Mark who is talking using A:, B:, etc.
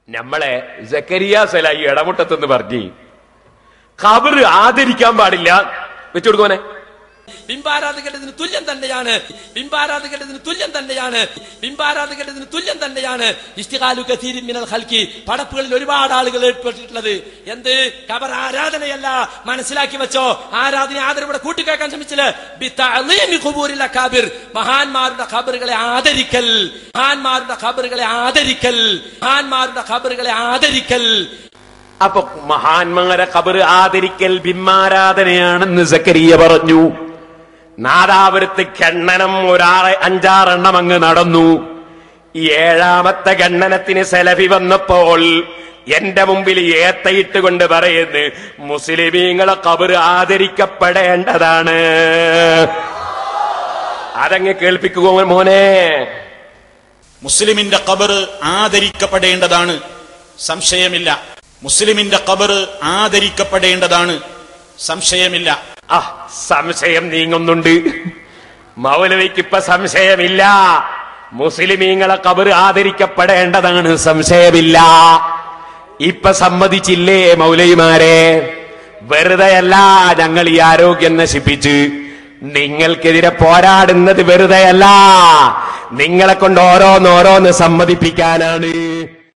A: നമ്മളെ സക്കരിയ സലായി ഇടമുട്ടത്തെന്ന് പറഞ്ഞ് ഖബർ ആദരിക്കാൻ പാടില്ല വെച്ചു കൊടുക്കോനെ.
B: ബിംബാരാധകരുടെ തുല്യം തന്നെയാണ്, ബിംബാരാധകരുടെ തുല്യം തന്നെയാണ്, ബിംബാരാധകരുടെ തുല്യം തന്നെയാണ് ഇസ്തിഖാലു കസീരിൻ മിനൽ ഖൽഖി, പടപ്പുകളിൽ ഒരുപാട് ആളുകൾ ഏർപ്പെട്ടിട്ടുള്ളത്. എന്ത് ഖബർ ആരാധനയല്ല, മനസ്സിലാക്കി വെച്ചോ. ആരാധന ആദരവിടെ കൂട്ടിക്കേക്കാൻ ശ്രമിച്ചില്ല. ബിതഅളീമി ഖുബൂരിൽ അകാബിർ, മഹാന്മാരുടെ ഖബറുകളെ ആദരിക്കൽ, മഹാന്മാരുടെ ഖബറുകളെ ആദരിക്കൽ, മഹാന്മാരുടെ ഖബറുകളെ ആദരിക്കൽ.
A: അപ്പൊ മഹാന്മാരെ ഖബർ ആദരിക്കൽ ബിംബാരാധനയാണെന്ന് സക്കരിയ പറഞ്ഞു. നാദാപുരത്ത് ഖണ്ഡനം 5-6 എണ്ണം അങ്ങ് നടന്നു. 7ാമത്തെ ഖണ്ഡനത്തിന് സലഫി വന്നപ്പോൾ എന്റെ മുമ്പിൽ ഏത്തയിട്ട് കൊണ്ട് പറയുന്നു, മുസ്ലിമീങ്ങളെ ഖബർ ആദരിക്കപ്പെടേണ്ടതാണ്. അതങ്ങ് കേൾപ്പിക്കുക മോനെ.
C: മുസ്ലിമിന്റെ ഖബർ ആദരിക്കപ്പെടേണ്ടതാണ്, സംശയമില്ല. മുസ്ലിമിന്റെ ഖബർ ആദരിക്കപ്പെടേണ്ടതാണ്, സംശയമില്ല.
A: സംശയം നീങ്ങുന്നുണ്ട്. മൗലവിക്ക് ഇപ്പൊ സംശയമില്ല. മുസ്ലിമീങ്ങളെ ഖബർ ആദരിക്കപ്പെടേണ്ടതാണ്, സംശയമില്ല. ഇപ്പൊ സമ്മതിച്ചില്ലേ മൗലവിമാരെ? വെറുതെയല്ല ഞങ്ങൾ ഈ ആരോഗ്യം നശിപ്പിച്ച് നിങ്ങൾക്കെതിരെ പോരാടുന്നത്, വെറുതെയല്ല. നിങ്ങളെ കൊണ്ട് ഓരോന്നോരോന്ന് സമ്മതിപ്പിക്കാനാണ്.